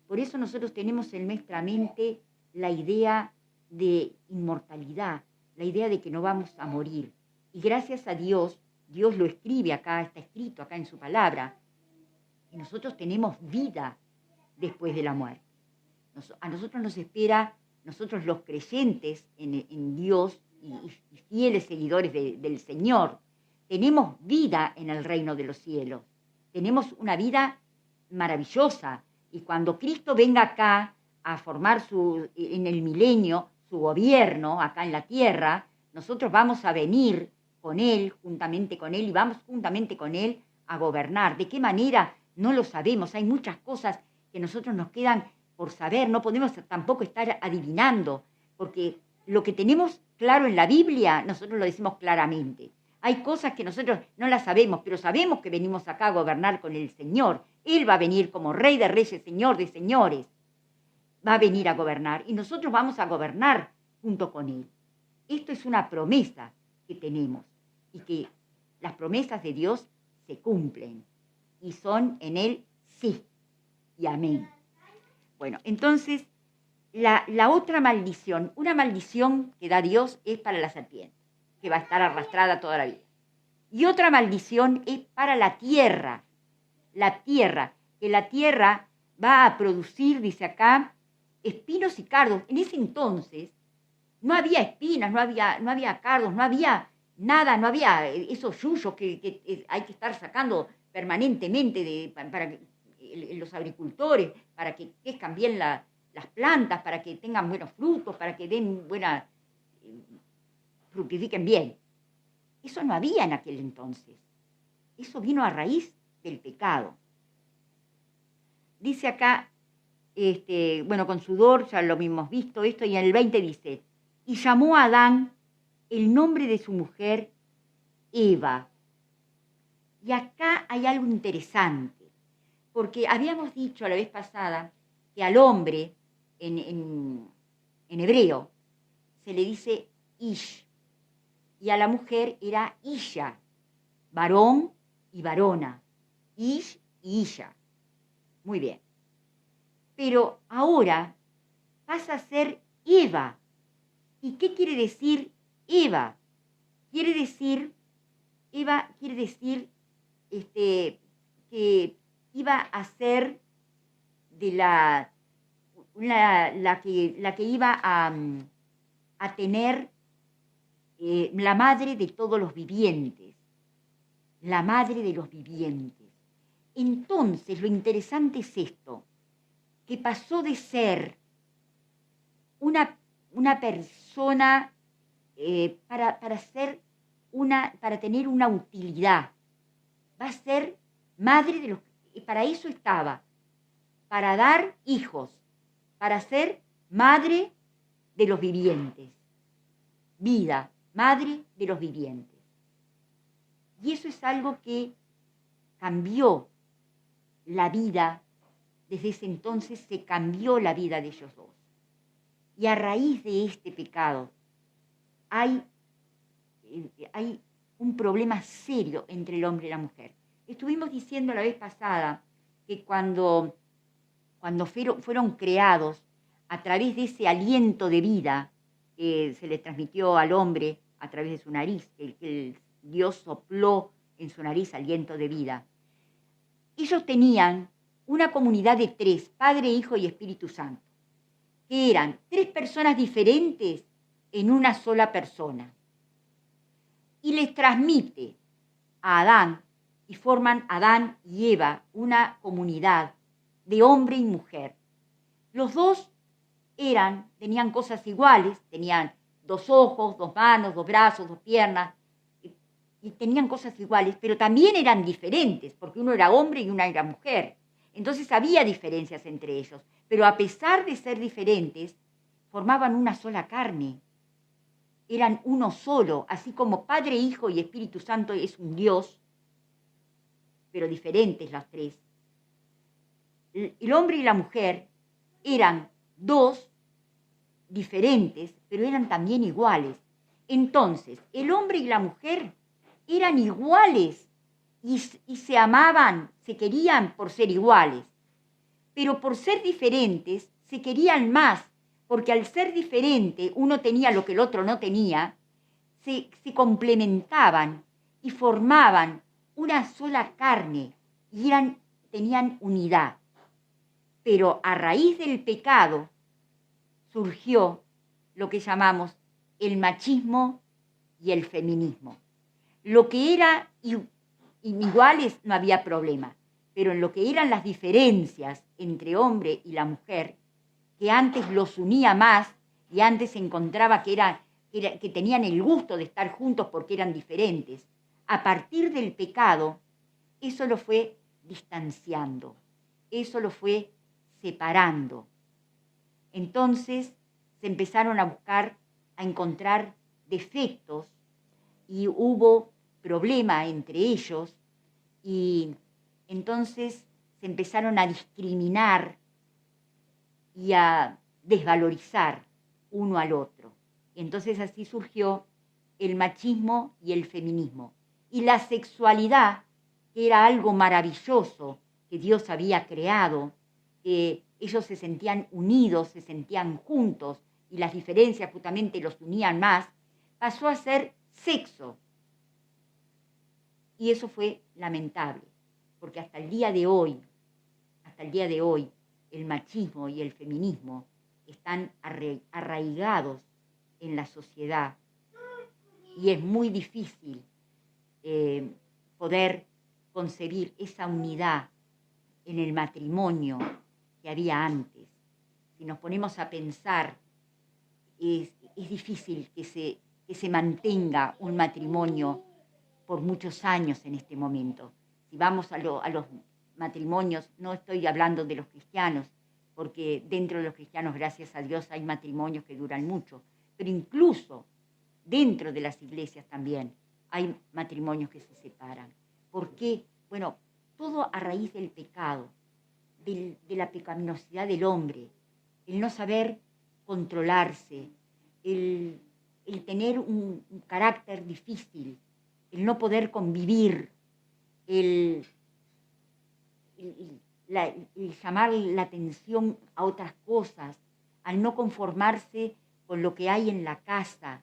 Speaker 2: Por eso nosotros tenemos en nuestra mente la idea de inmortalidad, la idea de que no vamos a morir. Y gracias a Dios Dios lo escribe acá, está escrito acá en su palabra, que nosotros tenemos vida después de la muerte. A nosotros nos espera, nosotros los creyentes en Dios y fieles seguidores del Señor, tenemos vida en el reino de los cielos. Tenemos una vida maravillosa. Y cuando Cristo venga acá a formar en el milenio su gobierno acá en la tierra, nosotros vamos a venir con Él, juntamente con Él, y vamos juntamente con Él a gobernar. ¿De qué manera? No lo sabemos. Hay muchas cosas que nosotros nos quedan por saber. No podemos tampoco estar adivinando, porque lo que tenemos claro en la Biblia, nosotros lo decimos claramente. Hay cosas que nosotros no las sabemos, pero sabemos que venimos acá a gobernar con el Señor. Él va a venir como Rey de Reyes, Señor de Señores. Va a venir a gobernar y nosotros vamos a gobernar junto con Él. Esto es una promesa que tenemos y que las promesas de Dios se cumplen y son en Él sí y amén. Bueno, entonces la otra maldición, una maldición que da Dios es para la serpiente, que va a estar arrastrada toda la vida. Y otra maldición es para la tierra, que la tierra va a producir, dice acá, espinos y cardos. En ese entonces no había espinas, no había cardos, no había nada, no había esos yuyos que hay que estar sacando permanentemente para los agricultores, para que crezcan bien las plantas, para que tengan buenos frutos, para que den fructifiquen bien. Eso no había en aquel entonces. Eso vino a raíz del pecado. Dice acá, con sudor, ya lo hemos visto esto, y en el 20 dice, y llamó a Adán el nombre de su mujer, Eva. Y acá hay algo interesante, porque habíamos dicho la vez pasada que al hombre, en hebreo, se le dice Ish, y a la mujer era Isha, varón y varona, Ish y Isha. Muy bien. Pero ahora pasa a ser Eva. ¿Y qué quiere decir Eva? Eva quiere decir que iba a ser de la que iba a tener la madre de todos los vivientes. La madre de los vivientes. Entonces, lo interesante es esto, que pasó de ser una persona para tener una utilidad. Va a ser madre de los... Para eso estaba, para dar hijos, para ser madre de los vivientes. Vida, madre de los vivientes. Y eso es algo que cambió la vida. Desde ese entonces se cambió la vida de ellos dos. Y a raíz de este pecado hay un problema serio entre el hombre y la mujer. Estuvimos diciendo la vez pasada que cuando fueron creados a través de ese aliento de vida que se le transmitió al hombre a través de su nariz, que Dios sopló en su nariz aliento de vida, ellos tenían una comunidad de 3, Padre, Hijo y Espíritu Santo, que eran 3 personas diferentes en una sola persona. Y les transmite a Adán, y forman Adán y Eva una comunidad de hombre y mujer. Los dos tenían cosas iguales, tenían 2 ojos, 2 manos, 2 brazos, 2 piernas, y tenían cosas iguales, pero también eran diferentes, porque uno era hombre y una era mujer. Entonces había diferencias entre ellos, pero a pesar de ser diferentes, formaban una sola carne. Eran uno solo, así como Padre, Hijo y Espíritu Santo es un Dios, pero diferentes las 3. El hombre y la mujer eran 2 diferentes, pero eran también iguales. Entonces, el hombre y la mujer eran iguales y se amaban, se querían por ser iguales. Pero por ser diferentes, se querían más, porque al ser diferente, uno tenía lo que el otro no tenía, se complementaban y formaban una sola carne y tenían unidad. Pero a raíz del pecado surgió lo que llamamos el machismo y el feminismo. Lo que era iguales no había problema, pero en lo que eran las diferencias entre hombre y la mujer, que antes los unía más y antes se encontraba que tenían el gusto de estar juntos porque eran diferentes, a partir del pecado, eso lo fue distanciando, eso lo fue separando. Entonces se empezaron a encontrar defectos y hubo problema entre ellos y entonces se empezaron a discriminar y a desvalorizar uno al otro. Entonces así surgió el machismo y el feminismo. Y la sexualidad, que era algo maravilloso que Dios había creado, que ellos se sentían unidos, se sentían juntos, y las diferencias justamente los unían más, pasó a ser sexo. Y eso fue lamentable, porque hasta el día de hoy, el machismo y el feminismo están arraigados en la sociedad y es muy difícil poder concebir esa unidad en el matrimonio que había antes. Si nos ponemos a pensar, es difícil que se mantenga un matrimonio por muchos años en este momento. Si vamos a los matrimonios, no estoy hablando de los cristianos, porque dentro de los cristianos, gracias a Dios, hay matrimonios que duran mucho, pero incluso dentro de las iglesias también hay matrimonios que se separan. ¿Por qué? Bueno, todo a raíz del pecado, de la pecaminosidad del hombre, el no saber controlarse, el tener un carácter difícil, el no poder convivir, el llamar la atención a otras cosas, al no conformarse con lo que hay en la casa.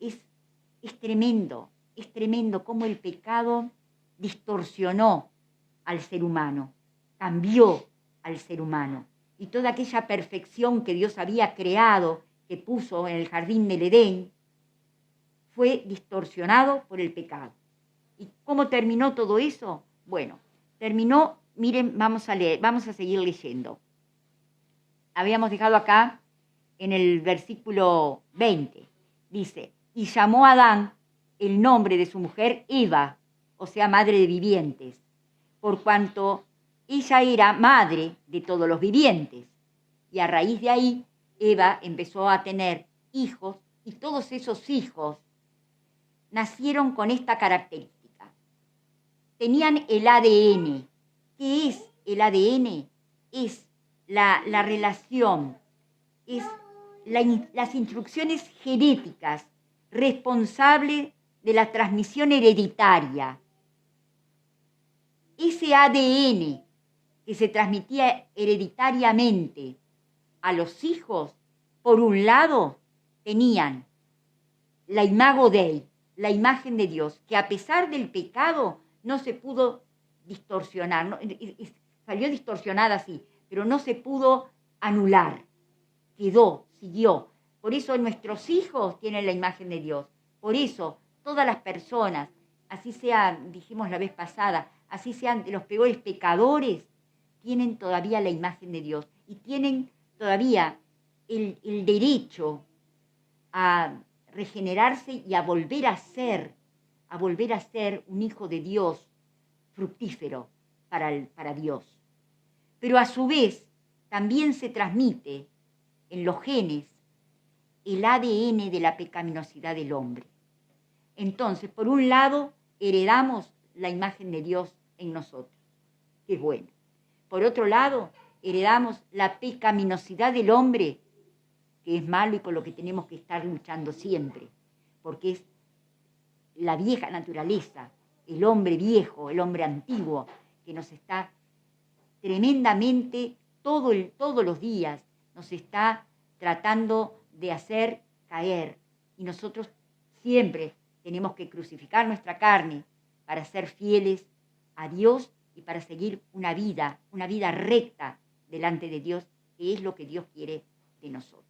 Speaker 2: Es tremendo cómo el pecado distorsionó al ser humano, cambió al ser humano. Y toda aquella perfección que Dios había creado, que puso en el jardín del Edén, fue distorsionado por el pecado. ¿Y cómo terminó todo eso? Bueno, terminó, miren, vamos a seguir leyendo. Habíamos dejado acá en el versículo 20, dice, y llamó a Adán el nombre de su mujer Eva, o sea, madre de vivientes, por cuanto ella era madre de todos los vivientes. Y a raíz de ahí, Eva empezó a tener hijos, y todos esos hijos nacieron con esta característica. Tenían el ADN. ¿Qué es el ADN? Es la relación, es las instrucciones genéticas responsables de la transmisión hereditaria. Ese ADN que se transmitía hereditariamente a los hijos, por un lado, tenían la imago Dei, la imagen de Dios, que a pesar del pecado no se pudo distorsionar, salió distorsionada así, pero no se pudo anular, quedó, siguió. Por eso nuestros hijos tienen la imagen de Dios, por eso todas las personas, así sean, dijimos la vez pasada, así sean los peores pecadores, tienen todavía la imagen de Dios y tienen todavía el derecho a regenerarse y a volver a ser un hijo de Dios fructífero para Dios. Pero a su vez también se transmite en los genes el ADN de la pecaminosidad del hombre. Entonces, por un lado, heredamos la imagen de Dios en nosotros, que es bueno. Por otro lado, heredamos la pecaminosidad del hombre, que es malo y con lo que tenemos que estar luchando siempre, porque es la vieja naturaleza, el hombre viejo, el hombre antiguo, que nos está tremendamente, todos los días, nos está tratando de hacer caer. Y nosotros siempre tenemos que crucificar nuestra carne para ser fieles a Dios y para seguir una vida recta delante de Dios, que es lo que Dios quiere de nosotros.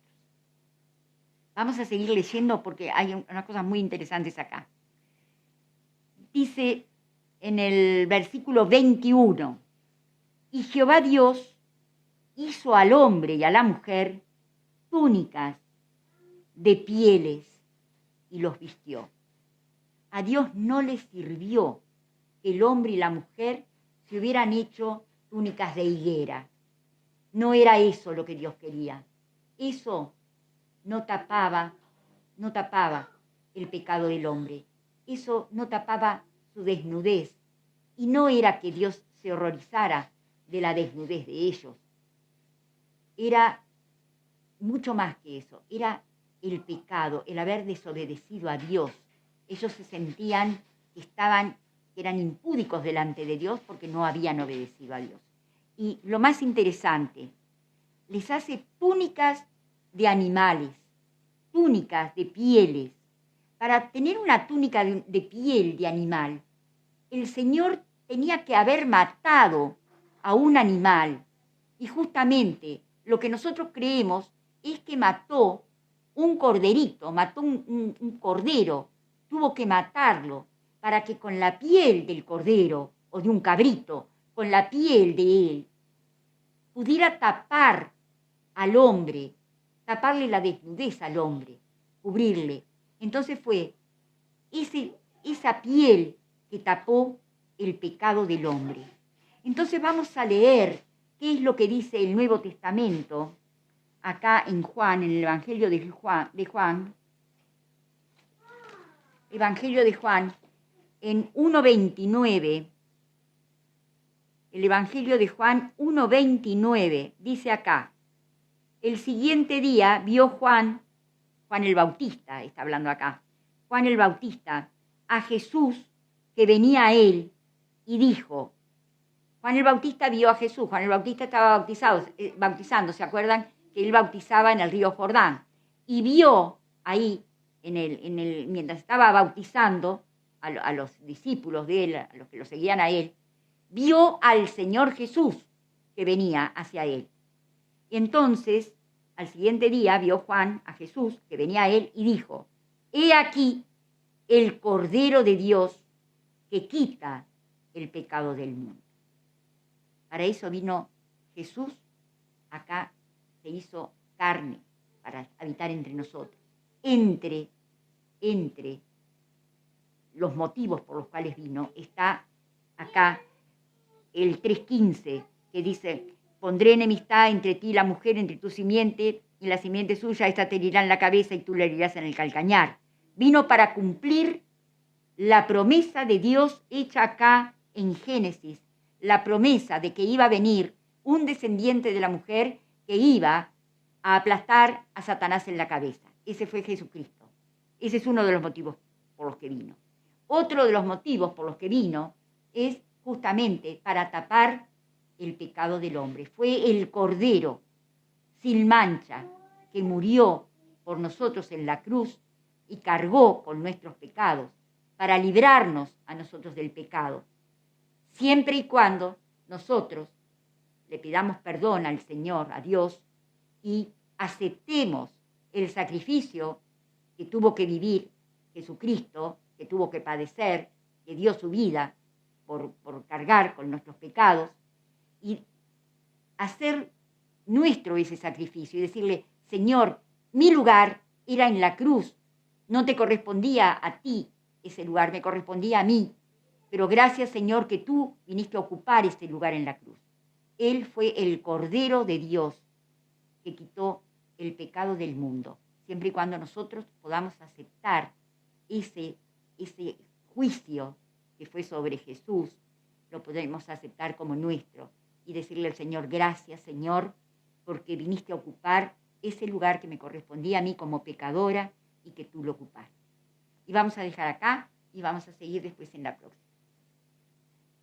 Speaker 2: Vamos a seguir leyendo porque hay unas cosas muy interesantes acá. Dice en el versículo 21, y Jehová Dios hizo al hombre y a la mujer túnicas de pieles y los vistió. A Dios no le sirvió que el hombre y la mujer se hubieran hecho túnicas de higuera. No era eso lo que Dios quería. Eso no tapaba el pecado del hombre. Eso no tapaba su desnudez. Y no era que Dios se horrorizara de la desnudez de ellos. Era mucho más que eso. Era el pecado, el haber desobedecido a Dios. Ellos se sentían que eran impúdicos delante de Dios porque no habían obedecido a Dios. Y lo más interesante, les hace túnicas de animales, túnicas de pieles. Para tener una túnica de piel de animal, el Señor tenía que haber matado a un animal. Y justamente lo que nosotros creemos es que mató un corderito, mató un cordero, tuvo que matarlo para que con la piel del cordero o de un cabrito, con la piel de él, pudiera tapar al hombre, taparle la desnudez al hombre, cubrirle. Entonces fue esa piel que tapó el pecado del hombre. Entonces vamos a leer qué es lo que dice el Nuevo Testamento acá en Juan, en el Evangelio de Juan. Evangelio de Juan, en 1:29. El Evangelio de Juan 1:29 dice acá: el siguiente día vio Juan el Bautista, está hablando acá, Juan el Bautista, a Jesús que venía a él y dijo, Juan el Bautista vio a Jesús, Juan el Bautista estaba bautizando, ¿se acuerdan? Que él bautizaba en el río Jordán, y vio ahí, mientras estaba bautizando a los discípulos de él, a los que lo seguían a él, vio al Señor Jesús que venía hacia él. Y entonces, al siguiente día, vio Juan a Jesús que venía a él y dijo, he aquí el Cordero de Dios que quita el pecado del mundo. Para eso vino Jesús, acá se hizo carne para habitar entre nosotros. Entre los motivos por los cuales vino está acá el 3:15, que dice, pondré enemistad entre ti y la mujer, entre tu simiente y la simiente suya, esta te herirá en la cabeza y tú le herirás en el calcañar. Vino para cumplir la promesa de Dios hecha acá en Génesis, la promesa de que iba a venir un descendiente de la mujer que iba a aplastar a Satanás en la cabeza. Ese fue Jesucristo. Ese es uno de los motivos por los que vino. Otro de los motivos por los que vino es justamente para tapar el pecado del hombre. Fue el Cordero sin mancha que murió por nosotros en la cruz y cargó con nuestros pecados para librarnos a nosotros del pecado, siempre y cuando nosotros le pidamos perdón al Señor, a Dios, y aceptemos el sacrificio que tuvo que vivir Jesucristo, que tuvo que padecer, que dio su vida por cargar con nuestros pecados, y hacer nuestro ese sacrificio y decirle, Señor, mi lugar era en la cruz, no te correspondía a ti ese lugar, me correspondía a mí, pero gracias, Señor, que tú viniste a ocupar ese lugar en la cruz. Él fue el Cordero de Dios que quitó el pecado del mundo, siempre y cuando nosotros podamos aceptar ese juicio que fue sobre Jesús, lo podemos aceptar como nuestro y decirle al Señor, gracias, Señor, porque viniste a ocupar ese lugar que me correspondía a mí como pecadora y que tú lo ocupaste. Y vamos a dejar acá y vamos a seguir después en la próxima.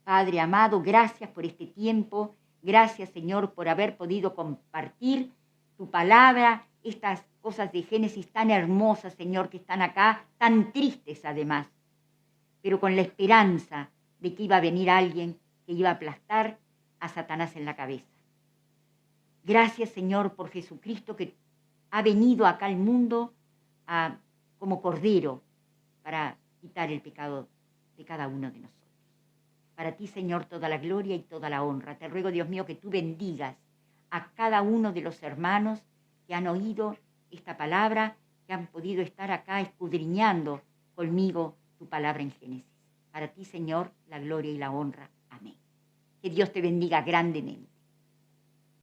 Speaker 2: Padre amado, gracias por este tiempo, gracias, Señor, por haber podido compartir tu palabra, estas cosas de Génesis tan hermosas, Señor, que están acá, tan tristes además, pero con la esperanza de que iba a venir alguien que iba a aplastar a Satanás en la cabeza. Gracias, Señor, por Jesucristo que ha venido acá al mundo como cordero para quitar el pecado de cada uno de nosotros. Para ti, Señor, toda la gloria y toda la honra. Te ruego, Dios mío, que tú bendigas a cada uno de los hermanos que han oído esta palabra, que han podido estar acá escudriñando conmigo tu palabra en Génesis. Para ti, Señor, la gloria y la honra. Amén. Que Dios te bendiga grandemente.